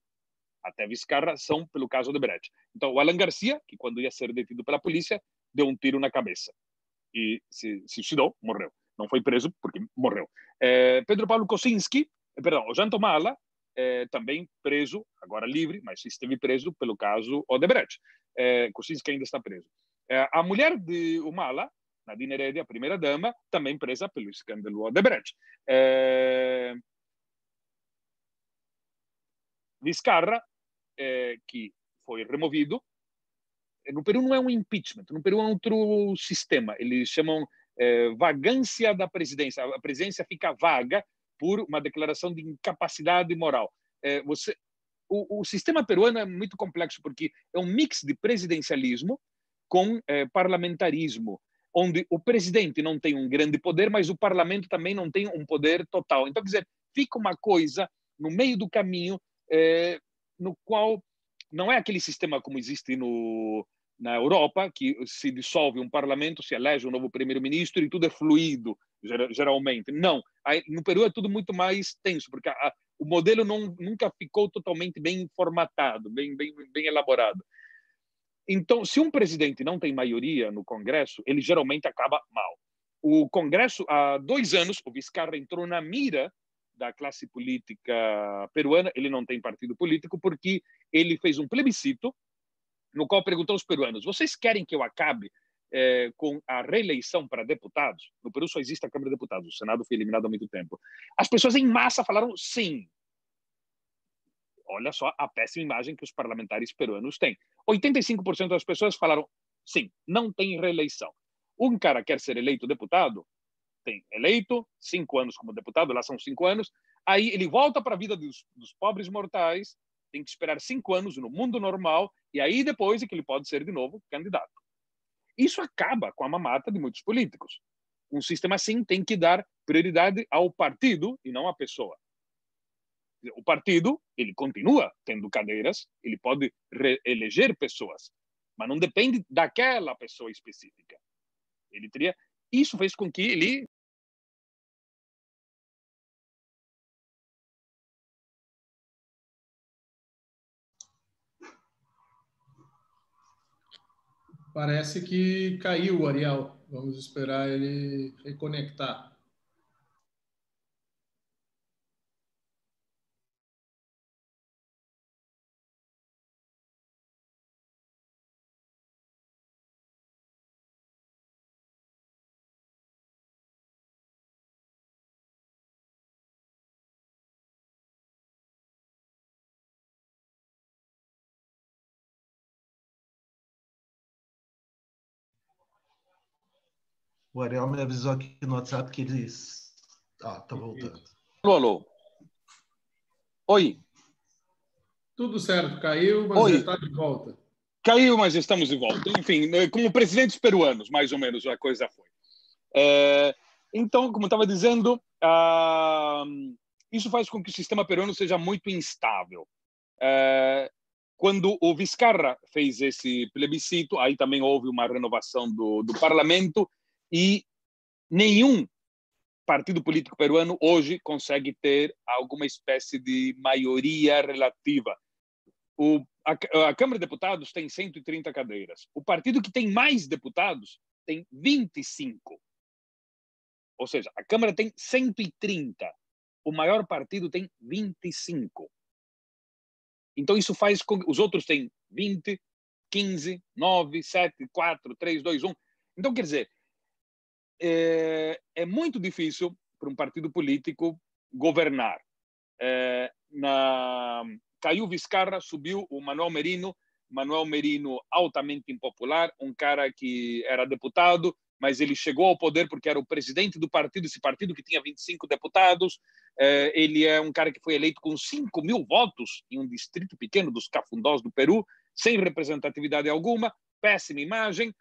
até Vizcarra são pelo caso Odebrecht. Então, o Alan Garcia, que quando ia ser detido pela polícia, deu um tiro na cabeça e se suicidou, morreu. Não foi preso porque morreu. Pedro Paulo Kosinski, o Ollanta Humala, também preso, agora livre, mas esteve preso pelo caso Odebrecht. Kuczynski ainda está preso. A mulher de Humala, Nadine Heredia, a primeira-dama, também presa pelo escândalo Odebrecht. Vizcarra, que foi removido. No Peru não é um impeachment, no Peru é outro sistema. Eles chamam vagância da presidência. A presidência fica vaga por uma declaração de incapacidade moral. O sistema peruano é muito complexo porque é um mix de presidencialismo com parlamentarismo, onde o presidente não tem um grande poder, mas o parlamento também não tem um poder total. Então, quer dizer, fica uma coisa no meio do caminho no qual não é aquele sistema como existe na Europa, que se dissolve um parlamento, se elege um novo primeiro-ministro e tudo é fluido, geralmente. Não. No Peru é tudo muito mais tenso, porque o modelo nunca ficou totalmente bem formatado, bem elaborado. Então, se um presidente não tem maioria no Congresso, ele geralmente acaba mal. O Congresso, há 2 anos, o Vizcarra entrou na mira da classe política peruana. Ele não tem partido político porque ele fez um plebiscito no qual perguntou aos peruanos: vocês querem que eu acabe com a reeleição para deputados? No Peru só existe a Câmara de Deputados, o Senado foi eliminado há muito tempo. As pessoas em massa falaram sim. Olha só a péssima imagem que os parlamentares peruanos têm. 85% das pessoas falaram sim, não tem reeleição. Um cara quer ser eleito deputado, tem eleito, 5 anos como deputado, lá são 5 anos, aí ele volta para a vida dos pobres mortais, tem que esperar 5 anos no mundo normal, e aí depois é que ele pode ser de novo candidato. Isso acaba com a mamata de muitos políticos. Um sistema assim tem que dar prioridade ao partido e não à pessoa. O partido, ele continua tendo cadeiras, ele pode reeleger pessoas, mas não depende daquela pessoa específica. Ele teria... Isso fez com que ele... Parece que caiu o Ariel. Vamos esperar ele reconectar. O Ariel me avisou aqui no WhatsApp que eles... tá voltando. Alô. Oi. Tudo certo, caiu, mas já está de volta. Caiu, mas estamos de volta. Enfim, como presidentes peruanos, mais ou menos, a coisa foi. Então, como eu estava dizendo, isso faz com que o sistema peruano seja muito instável. Quando o Vizcarra fez esse plebiscito, aí também houve uma renovação do parlamento, e nenhum partido político peruano hoje consegue ter alguma espécie de maioria relativa. A Câmara de Deputados tem 130 cadeiras. O partido que tem mais deputados tem 25. Ou seja, a Câmara tem 130. O maior partido tem 25. Então, isso faz com que os outros têm 20, 15, 9, 7, 4, 3, 2, 1. Então, quer dizer, é muito difícil para um partido político governar. Caiu Vizcarra, subiu o Manuel Merino altamente impopular, um cara que era deputado, mas ele chegou ao poder porque era o presidente do partido, esse partido que tinha 25 deputados. Ele é um cara que foi eleito com 5.000 votos em um distrito pequeno dos Cafundós do Peru, sem representatividade alguma, péssima imagem.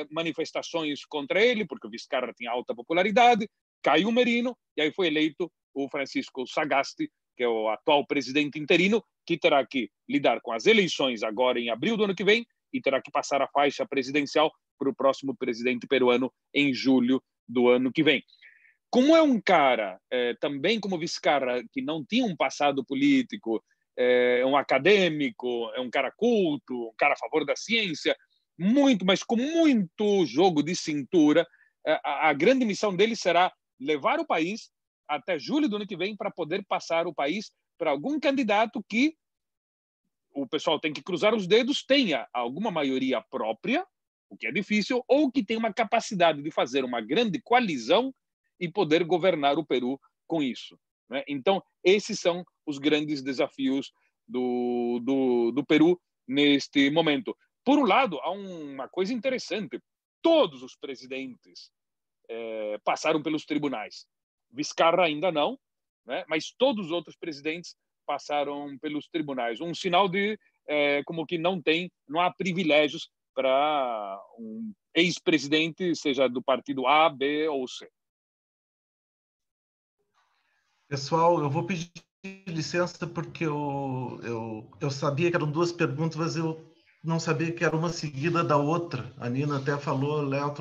Manifestações contra ele, porque o Vizcarra tinha alta popularidade. Caiu o Merino, e aí foi eleito o Francisco Sagasti, que é o atual presidente interino, que terá que lidar com as eleições agora em abril do ano que vem e terá que passar a faixa presidencial para o próximo presidente peruano em julho do ano que vem. Como é um cara, também como Vizcarra, que não tinha um passado político, é um acadêmico, é um cara culto, um cara a favor da ciência, mas com muito jogo de cintura, a grande missão dele será levar o país até julho do ano que vem para poder passar o país para algum candidato que o pessoal tem que cruzar os dedos, tenha alguma maioria própria, o que é difícil, ou que tenha uma capacidade de fazer uma grande coalizão e poder governar o Peru com isso, né? Então, esses são os grandes desafios do Peru neste momento. Por um lado, há uma coisa interessante. Todos os presidentes passaram pelos tribunais. Vizcarra ainda não, né? Mas todos os outros presidentes passaram pelos tribunais. Um sinal de como que não há privilégios para um ex-presidente, seja do partido A, B ou C. Pessoal, eu vou pedir licença porque eu sabia que eram duas perguntas, mas eu não sabia que era uma seguida da outra. A Nina até falou, Léo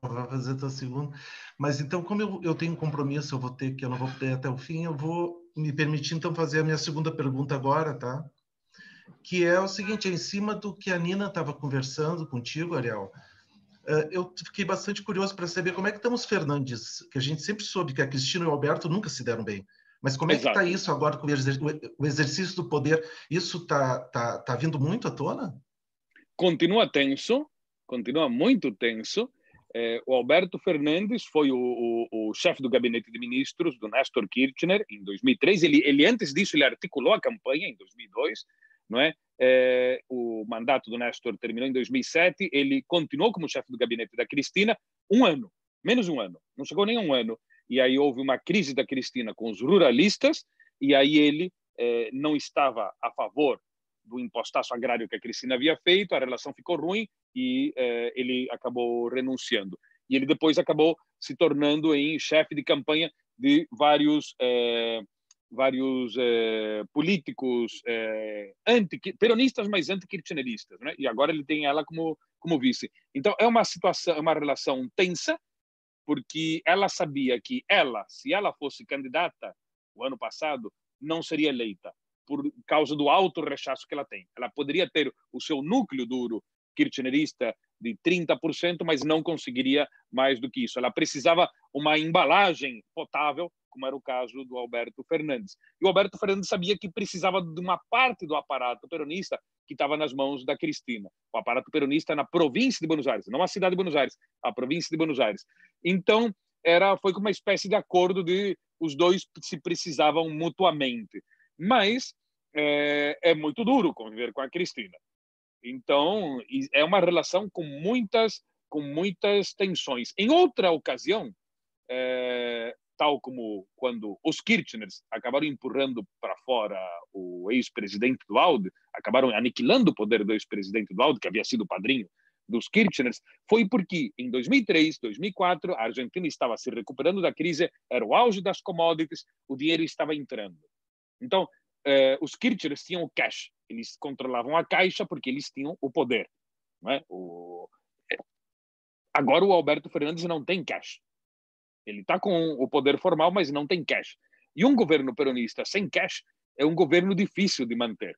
vai fazer a segunda. Mas então, como eu tenho um compromisso, eu não vou poder até o fim, eu vou me permitir então fazer a minha segunda pergunta agora, tá? Que é o seguinte, é em cima do que a Nina estava conversando contigo, Ariel. Eu fiquei bastante curioso para saber como é que estão os Fernandes, que a gente sempre soube que a Cristina e o Alberto nunca se deram bem. Mas como é que está isso agora com o exercício do poder? Isso está vindo muito à tona? Continua tenso, continua muito tenso. O Alberto Fernandes foi o chefe do gabinete de ministros do Néstor Kirchner em 2003. Ele antes disso ele articulou a campanha em 2002, não é? O mandato do Néstor terminou em 2007. Ele continuou como chefe do gabinete da Cristina um ano, menos um ano, não chegou nem a um ano. E aí houve uma crise da Cristina com os ruralistas, e aí ele não estava a favor do impostaço agrário que a Cristina havia feito, a relação ficou ruim e ele acabou renunciando. E ele depois acabou se tornando em chefe de campanha de vários políticos peronistas, mas anti-kirchneristas, né? E agora ele tem ela como vice. Então é uma situação, uma relação tensa, porque ela sabia que se ela fosse candidata o ano passado, não seria eleita por causa do alto rechaço que ela tem. Ela poderia ter o seu núcleo duro kirchnerista de 30%, mas não conseguiria mais do que isso. Ela precisava uma embalagem potável, como era o caso do Alberto Fernandes. E o Alberto Fernandes sabia que precisava de uma parte do aparato peronista que estava nas mãos da Cristina. O aparato peronista na província de Buenos Aires, não a cidade de Buenos Aires, a província de Buenos Aires. Então, foi como uma espécie de acordo de os dois se precisavam mutuamente. Mas é muito duro conviver com a Cristina. Então, é uma relação com muitas tensões. Em outra ocasião, tal como quando os Kirchners acabaram empurrando para fora o ex-presidente Dualde, acabaram aniquilando o poder do ex-presidente Dualde, que havia sido padrinho dos Kirchners, foi porque em 2003, 2004, a Argentina estava se recuperando da crise, era o auge das commodities, o dinheiro estava entrando. Então, os Kirchners tinham o cash, eles controlavam a caixa porque eles tinham o poder, não é? Agora o Alberto Fernandes não tem cash. Ele está com o poder formal, mas não tem cash. E um governo peronista sem cash é um governo difícil de manter.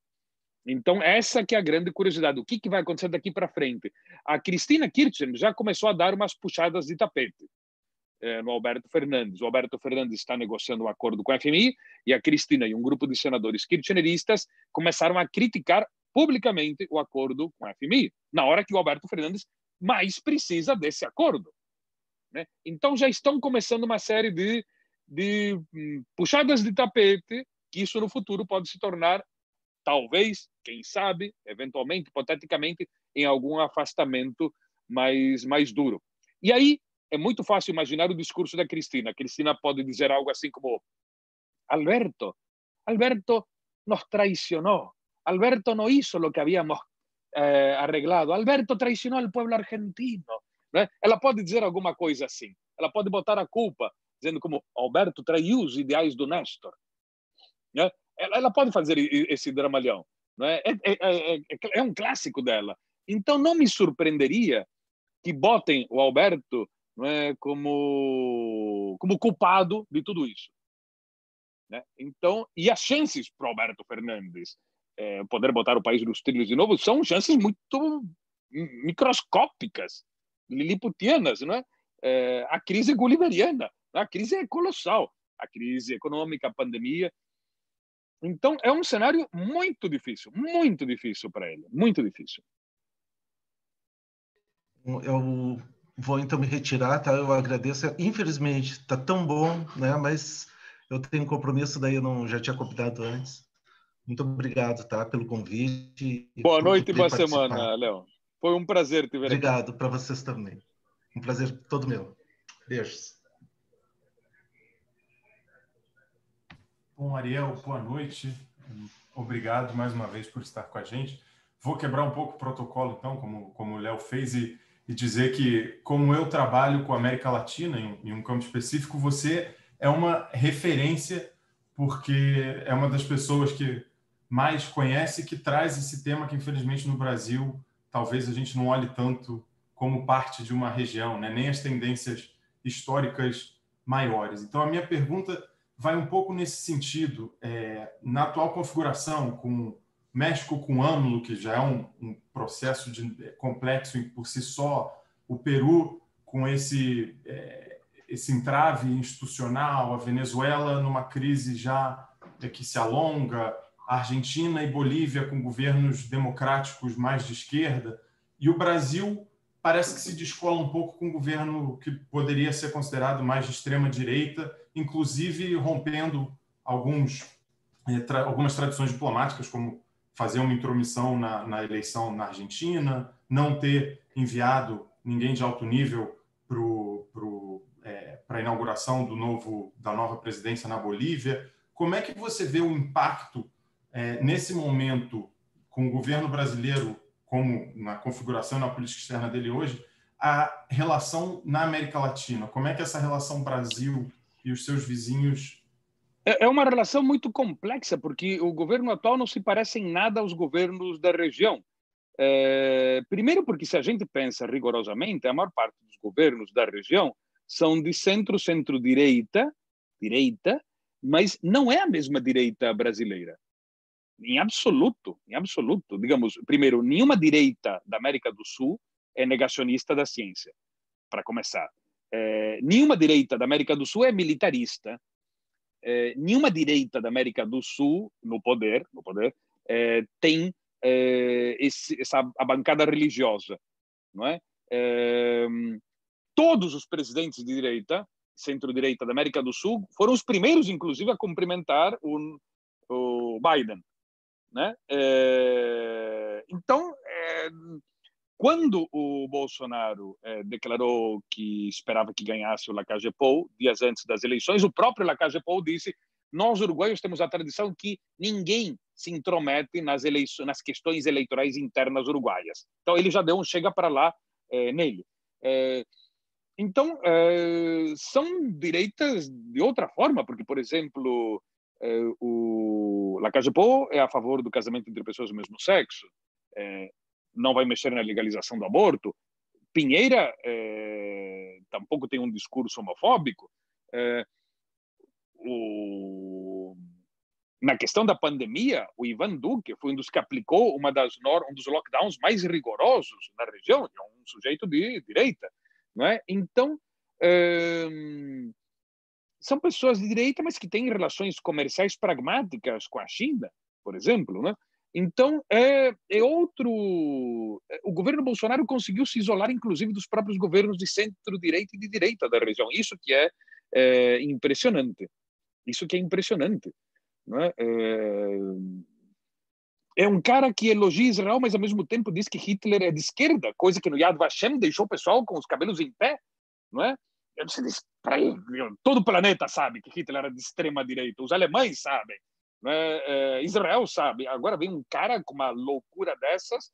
Então, essa que é a grande curiosidade. O que vai acontecer daqui para frente? A Cristina Kirchner já começou a dar umas puxadas de tapete no Alberto Fernandes. O Alberto Fernandes está negociando um acordo com a FMI e a Cristina e um grupo de senadores kirchneristas começaram a criticar publicamente o acordo com a FMI, na hora que o Alberto Fernandes mais precisa desse acordo, né? Então, já estão começando uma série de puxadas de tapete, que isso no futuro pode se tornar, talvez, quem sabe, eventualmente, hipoteticamente, em algum afastamento mais duro. E aí, é muito fácil imaginar o discurso da Cristina. A Cristina pode dizer algo assim como: Alberto nos traicionó. Alberto no hizo lo que habíamos arreglado. Alberto traicionou o povo argentino. Né? Ela pode dizer alguma coisa assim. Ela pode botar a culpa, dizendo como Alberto traiu os ideais do Néstor. Né? Ela pode fazer esse dramalhão. Né? É um clássico dela. Então, não me surpreenderia que botem o Alberto, né, como culpado de tudo isso. Né? Então, e as chances para o Alberto Fernandes poder botar o país nos trilhos de novo são chances muito microscópicas, liliputianas, né? A crise é guliveriana, a crise é colossal, a crise econômica, a pandemia. Então, é um cenário muito difícil para ele, muito difícil. Eu vou então me retirar, tá? Eu agradeço. Infelizmente, está tão bom, né? Mas eu tenho um compromisso, daí eu não já tinha convidado antes. Muito obrigado, tá? Pelo convite. Boa noite e boa participar. semana, Léo. Foi um prazer te ver aqui. Obrigado para vocês também. Um prazer todo meu. Beijos. Bom, Ariel, boa noite. Obrigado mais uma vez por estar com a gente. Vou quebrar um pouco o protocolo, então, como o Léo fez, e dizer que, como eu trabalho com a América Latina em um campo específico, você é uma referência, porque é uma das pessoas que mais conhece, que traz esse tema que, infelizmente, no Brasil, talvez a gente não olhe tanto como parte de uma região, né? Nem as tendências históricas maiores. Então, a minha pergunta vai um pouco nesse sentido. Na atual configuração, com México com AMLO, que já é um processo complexo por si só, o Peru com esse entrave institucional, a Venezuela numa crise já que se alonga, a Argentina e Bolívia com governos democráticos mais de esquerda, e o Brasil parece que se descola um pouco com um governo que poderia ser considerado mais de extrema-direita, inclusive rompendo algumas tradições diplomáticas, como fazer uma intromissão na eleição na Argentina, não ter enviado ninguém de alto nível para a inauguração da nova presidência na Bolívia. Como é que você vê o impacto nesse momento com o governo brasileiro, como na configuração e na política externa dele hoje, a relação na América Latina? Como é que essa relação Brasil e os seus vizinhos... É uma relação muito complexa, porque o governo atual não se parece em nada aos governos da região. Primeiro porque, se a gente pensa rigorosamente, a maior parte dos governos da região são de centro-direita, mas não é a mesma direita brasileira. Em absoluto. Digamos, primeiro, nenhuma direita da América do Sul é negacionista da ciência, para começar. Nenhuma direita da América do Sul é militarista. Nenhuma direita da América do Sul, no poder tem a bancada religiosa. Não é? Todos os presidentes de direita, centro-direita da América do Sul, foram os primeiros, inclusive, a cumprimentar o Biden. Né? Então, quando o Bolsonaro declarou que esperava que ganhasse o Lacage-Pou, dias antes das eleições, o próprio Lacage-Pou disse: nós, uruguaios, temos a tradição que ninguém se intromete nas questões eleitorais internas uruguaias. Então, ele já deu um chega para lá nele. Então, são direitas de outra forma, porque, por exemplo, o Lacage-Pou é a favor do casamento entre pessoas do mesmo sexo, não vai mexer na legalização do aborto. Piñera tampouco tem um discurso homofóbico. Na questão da pandemia, o Ivan Duque foi um dos que aplicou um dos lockdowns mais rigorosos na região, é um sujeito de direita. Não é? Então, são pessoas de direita, mas que têm relações comerciais pragmáticas com a China, por exemplo. Né? Então, o governo Bolsonaro conseguiu se isolar, inclusive, dos próprios governos de centro-direita e de direita da região. Isso que é impressionante. Não é? É um cara que elogia Israel, mas, ao mesmo tempo, diz que Hitler é de esquerda, coisa que no Yad Vashem deixou o pessoal com os cabelos em pé. Não é? Você diz, todo o planeta sabe que Hitler era de extrema-direita. Os alemães sabem. Israel sabe. Agora vem um cara com uma loucura dessas.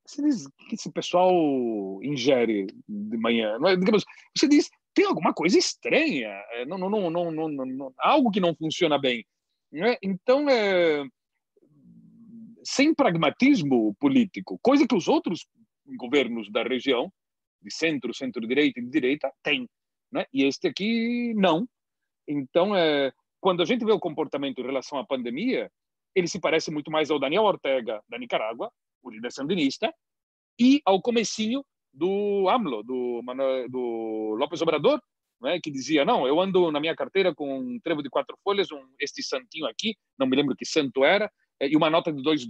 Você diz, o que esse pessoal ingere de manhã? Não é? Digamos, você diz, tem alguma coisa estranha, algo que não funciona bem. Não é? Então, sem pragmatismo político, coisa que os outros governos da região, de centro, centro-direita e de direita, têm. Né? E este aqui, não. Então, quando a gente vê o comportamento em relação à pandemia, ele se parece muito mais ao Daniel Ortega, da Nicarágua, o líder sandinista, e ao comecinho do AMLO, do López Obrador, né, que dizia, não, eu ando na minha carteira com um trevo de 4 folhas, este santinho aqui, não me lembro que santo era, e uma nota de $2,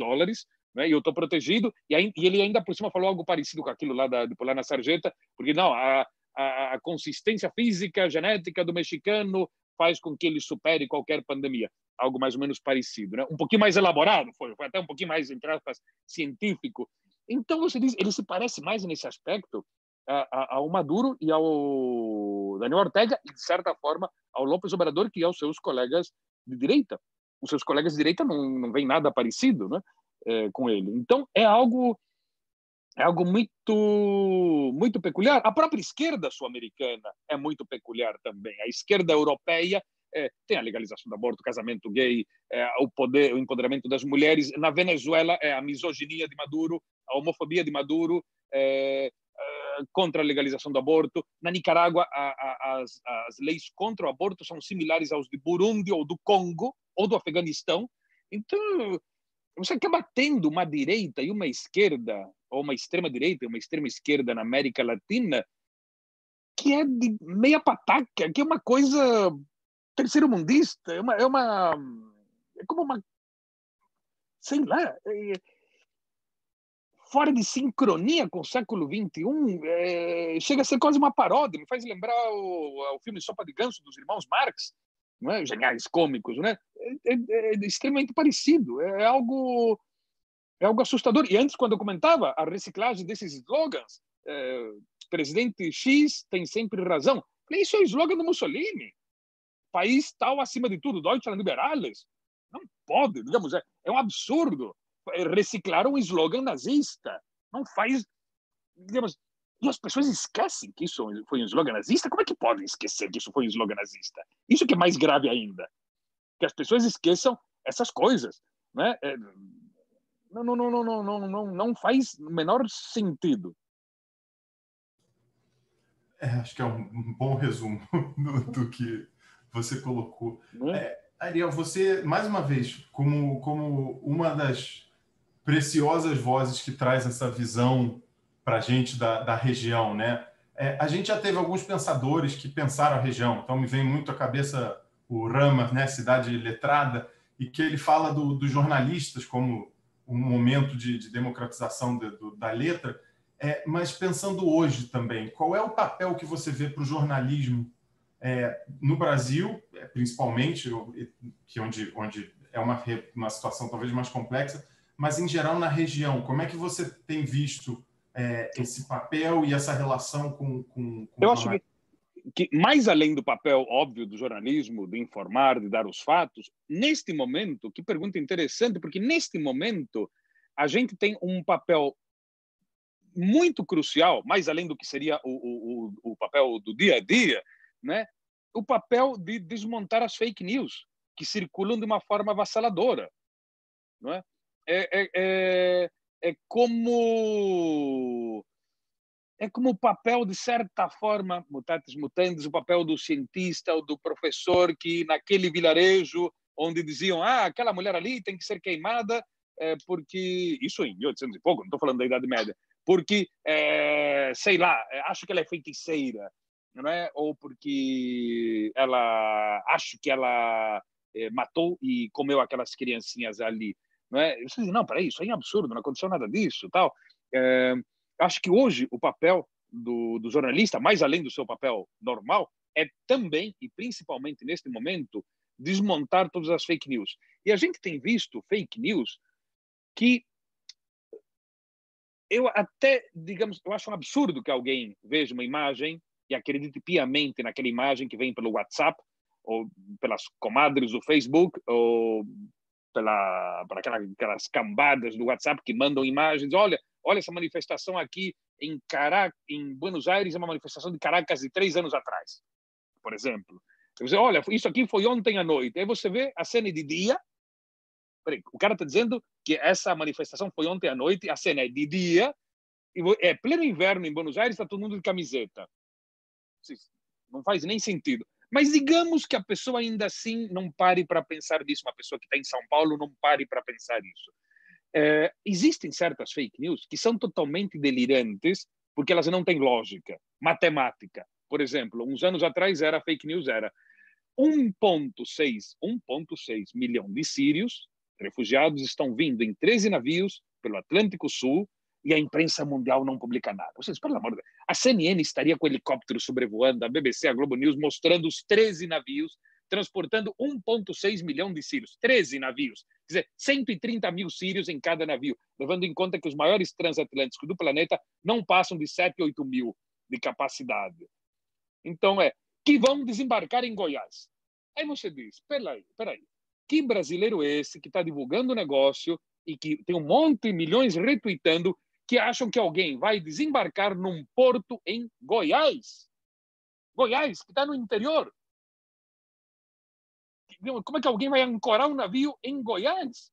né, e eu estou protegido, e ele ainda por cima falou algo parecido com aquilo lá de pular na sarjeta, porque não, a consistência física, genética do mexicano faz com que ele supere qualquer pandemia, algo mais ou menos parecido, né? Um pouquinho mais elaborado, foi até um pouquinho mais, entre aspas, científico. Então, você diz, ele se parece mais nesse aspecto ao Maduro e ao Daniel Ortega e, de certa forma, ao López Obrador, que aos seus colegas de direita. Os seus colegas de direita não veem nada parecido, né, com ele. Então, é algo muito peculiar. A própria esquerda sul-americana é muito peculiar também. A esquerda europeia tem a legalização do aborto, casamento gay, o empoderamento das mulheres. Na Venezuela, a misoginia de Maduro, a homofobia de Maduro, contra a legalização do aborto. Na Nicarágua, as leis contra o aborto são similares aos de Burundi ou do Congo ou do Afeganistão. Então, você acaba tendo uma direita e uma esquerda, ou uma extrema-direita e uma extrema-esquerda na América Latina, que é de meia pataca, que é uma coisa terceiro-mundista, é como uma, sei lá, fora de sincronia com o século XXI, chega a ser quase uma paródia, me faz lembrar o filme Sopa de Ganso, dos irmãos Marx, não é? Geniais cômicos, né? É extremamente parecido, é algo assustador. E antes, quando eu comentava a reciclagem desses slogans, presidente X tem sempre razão, falei, isso é o slogan do Mussolini, país tal acima de tudo, Deutschland liberales. Não pode, digamos, é um absurdo reciclar um slogan nazista. Não faz, digamos, e as pessoas esquecem que isso foi um slogan nazista. Como é que podem esquecer que isso foi um slogan nazista? Isso que é mais grave ainda, que as pessoas esqueçam essas coisas, né? Não faz o menor sentido. Acho que é um bom resumo do que você colocou. Ariel, você, mais uma vez, como uma das preciosas vozes que traz essa visão para a gente da região, né? A gente já teve alguns pensadores que pensaram a região, então me vem muito à cabeça o Rama, né, Cidade Letrada, e que ele fala dos jornalistas como um momento de democratização da letra, mas pensando hoje também, qual é o papel que você vê para o jornalismo no Brasil, principalmente, que onde é uma situação talvez mais complexa, mas em geral na região, como é que você tem visto esse papel e essa relação com eu acho que mais além do papel óbvio do jornalismo, de informar, de dar os fatos, neste momento, que pergunta interessante, porque neste momento a gente tem um papel muito crucial, mais além do que seria o papel do dia a dia, né? O papel de desmontar as fake news que circulam de uma forma avassaladora, não é? É como o papel, de certa forma, mutatis mutandis, o papel do cientista ou do professor que naquele vilarejo onde diziam aquela mulher ali tem que ser queimada porque, isso em 1800 e pouco, não estou falando da Idade Média, porque, sei lá, acho que ela é feiticeira, não é? Ou porque acho que ela matou e comeu aquelas criancinhas ali, não é? Você diz, não, peraí, isso aí é absurdo, não aconteceu nada disso, tal. Acho que hoje o papel do jornalista, mais além do seu papel normal, é também, e principalmente neste momento, desmontar todas as fake news. E a gente tem visto fake news que eu até, digamos, eu acho um absurdo que alguém veja uma imagem e acredite piamente naquela imagem que vem pelo WhatsApp, ou pelas comadres do Facebook, ou por aquelas cambadas do WhatsApp que mandam imagens. Olha essa manifestação aqui em Buenos Aires, é uma manifestação de Caracas de 3 anos atrás, por exemplo. Você, olha, isso aqui foi ontem à noite. Aí você vê a cena de dia. Peraí, o cara está dizendo que essa manifestação foi ontem à noite, a cena é de dia, e é pleno inverno em Buenos Aires, está todo mundo de camiseta. Não faz nem sentido. Mas digamos que a pessoa ainda assim não pare para pensar nisso, uma pessoa que está em São Paulo não pare para pensar isso. Existem certas fake news que são totalmente delirantes porque elas não têm lógica, matemática. por exemplo, uns anos atrás era fake news, era 1,6 milhão de sírios refugiados estão vindo em 13 navios pelo Atlântico Sul e a imprensa mundial não publica nada. Ou seja, pelo amor de Deus, a CNN estaria com helicóptero sobrevoando, a BBC, a Globo News, mostrando os 13 navios transportando 1,6 milhão de sírios. 13 navios. Quer dizer, 130 mil sírios em cada navio, levando em conta que os maiores transatlânticos do planeta não passam de 7, 8 mil de capacidade. Então, que vão desembarcar em Goiás. Aí você diz, peraí, que brasileiro é esse que está divulgando o negócio e que tem um monte de milhões retweetando que acham que alguém vai desembarcar num porto em Goiás? Goiás, que está no interior. Como é que alguém vai ancorar um navio em Goiás?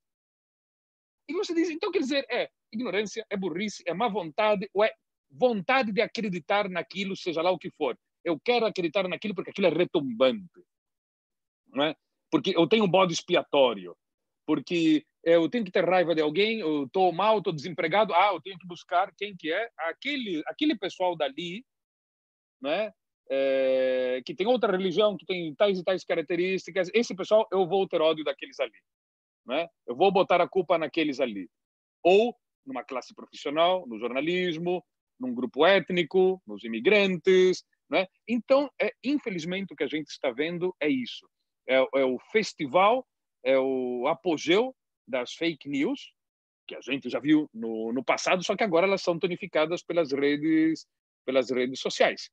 E você diz, então quer dizer, é ignorância, é burrice, é má vontade, ou é vontade de acreditar naquilo, seja lá o que for. Eu quero acreditar naquilo porque aquilo é retumbante. Não é? Porque eu tenho um bode expiatório, porque eu tenho que ter raiva de alguém, eu estou mal, estou desempregado, eu tenho que buscar quem que é aquele pessoal dali, né? Que tem outra religião, que tem tais e tais características. Esse pessoal, eu vou ter ódio daqueles ali, né? Eu vou botar a culpa naqueles ali, ou numa classe profissional, no jornalismo, num grupo étnico, nos imigrantes, né? Então, infelizmente, o que a gente está vendo é isso. É o festival, é o apogeu das fake news, que a gente já viu no passado, só que agora elas são tonificadas pelas redes sociais.